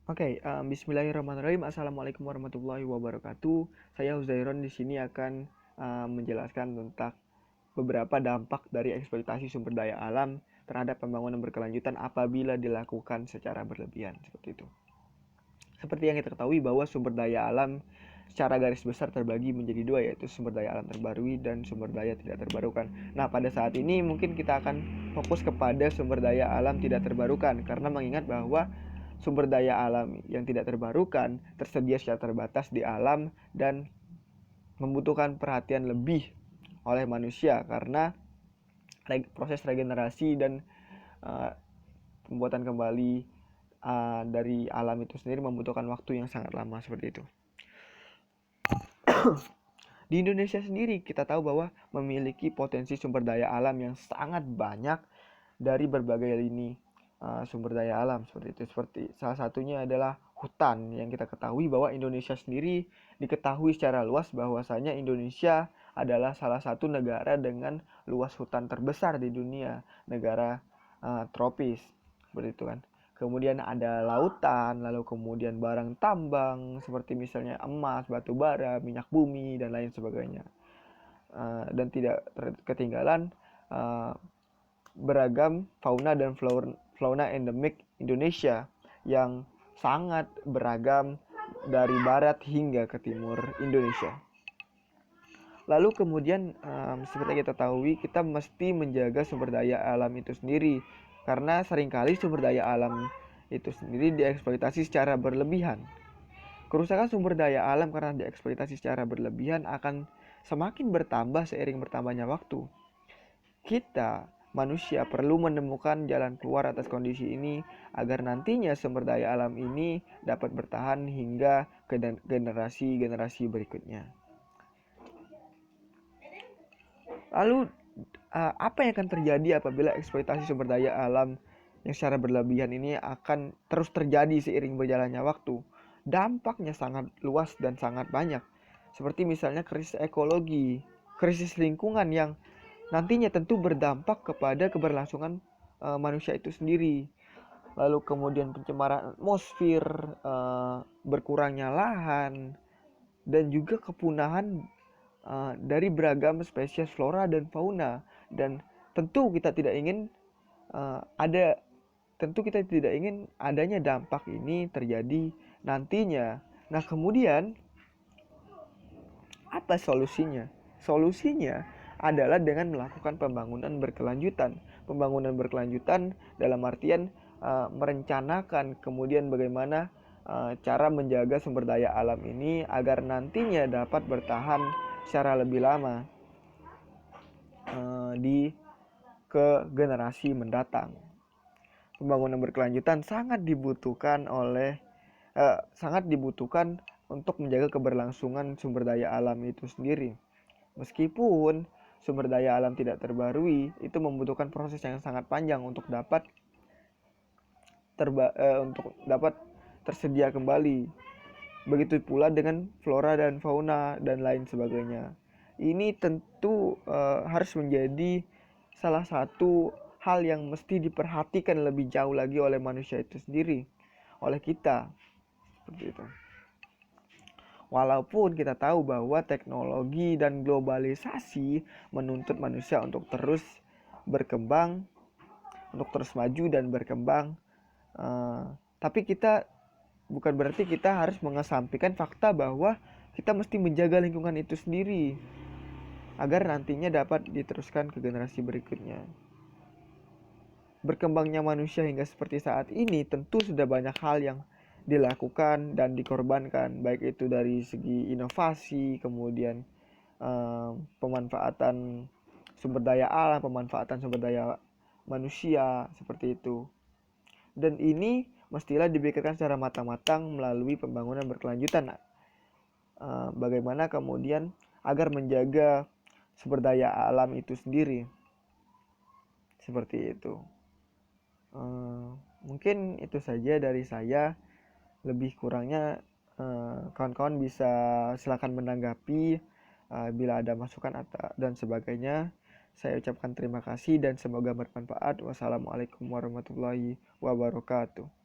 Bismillahirrahmanirrahim. Assalamualaikum warahmatullahi wabarakatuh. Saya Huzairon di sini akan menjelaskan tentang beberapa dampak dari eksploitasi sumber daya alam terhadap pembangunan berkelanjutan apabila dilakukan secara berlebihan, seperti itu. Seperti yang kita ketahui bahwa sumber daya alam secara garis besar terbagi menjadi dua, yaitu sumber daya alam terbarui dan sumber daya tidak terbarukan. Nah, pada saat ini mungkin kita akan fokus kepada sumber daya alam tidak terbarukan, karena mengingat bahwa sumber daya alam yang tidak terbarukan tersedia secara terbatas di alam dan membutuhkan perhatian lebih oleh manusia karena proses regenerasi dan uh, pembuatan kembali dari alam itu sendiri membutuhkan waktu yang sangat lama, seperti itu. Di Indonesia sendiri kita tahu bahwa memiliki potensi sumber daya alam yang sangat banyak dari berbagai lini sumber daya alam, seperti itu. Seperti salah satunya adalah hutan, yang kita ketahui bahwa Indonesia sendiri diketahui secara luas bahwasanya Indonesia adalah salah satu negara dengan luas hutan terbesar di dunia, negara tropis, seperti itu kan. Kemudian ada lautan, lalu kemudian barang tambang seperti misalnya emas, batu bara, minyak bumi, dan lain sebagainya. Dan tidak ketinggalan beragam fauna dan fauna endemik Indonesia yang sangat beragam dari barat hingga ke timur Indonesia. Lalu kemudian seperti kita tahu, kita mesti menjaga sumber daya alam itu sendiri, karena seringkali sumber daya alam itu sendiri dieksploitasi secara berlebihan. Kerusakan sumber daya alam karena dieksploitasi secara berlebihan akan semakin bertambah seiring bertambahnya waktu. Kita, manusia, perlu menemukan jalan keluar atas kondisi ini agar nantinya sumber daya alam ini dapat bertahan hingga ke generasi-generasi berikutnya. Lalu apa yang akan terjadi apabila eksploitasi sumber daya alam yang secara berlebihan ini akan terus terjadi seiring berjalannya waktu? Dampaknya sangat luas dan sangat banyak. Seperti misalnya krisis ekologi, krisis lingkungan yang nantinya tentu berdampak kepada keberlangsungan manusia itu sendiri. Lalu kemudian pencemaran atmosfer, berkurangnya lahan, dan juga kepunahan dari beragam spesies flora dan fauna. Dan tentu kita tidak ingin adanya dampak ini terjadi nantinya. Nah, kemudian apa solusinya? Solusinya adalah dengan melakukan pembangunan berkelanjutan. Pembangunan berkelanjutan dalam artian merencanakan kemudian bagaimana cara menjaga sumber daya alam ini agar nantinya dapat bertahan secara lebih lama di ke generasi mendatang. Pembangunan berkelanjutan sangat dibutuhkan untuk menjaga keberlangsungan sumber daya alam itu sendiri. Meskipun sumber daya alam tidak terbarui, itu membutuhkan proses yang sangat panjang untuk dapat tersedia kembali. Begitu pula dengan flora dan fauna dan lain sebagainya. Ini tentu harus menjadi salah satu hal yang mesti diperhatikan lebih jauh lagi oleh manusia itu sendiri, oleh kita, seperti itu. Walaupun kita tahu bahwa teknologi dan globalisasi menuntut manusia untuk terus berkembang, untuk terus maju dan berkembang, tapi kita bukan berarti kita harus mengesampingkan fakta bahwa kita mesti menjaga lingkungan itu sendiri agar nantinya dapat diteruskan ke generasi berikutnya. Berkembangnya manusia hingga seperti saat ini tentu sudah banyak hal yang dilakukan dan dikorbankan, baik itu dari segi inovasi, kemudian pemanfaatan sumber daya alam, pemanfaatan sumber daya manusia, seperti itu. Dan ini mestilah dipikirkan secara matang-matang melalui pembangunan berkelanjutan. Bagaimana kemudian agar menjaga sumber daya alam itu sendiri, seperti itu. Mungkin itu saja dari saya. Lebih kurangnya kawan-kawan bisa silakan menanggapi bila ada masukan dan sebagainya. Saya ucapkan terima kasih dan semoga bermanfaat. Wassalamualaikum warahmatullahi wabarakatuh.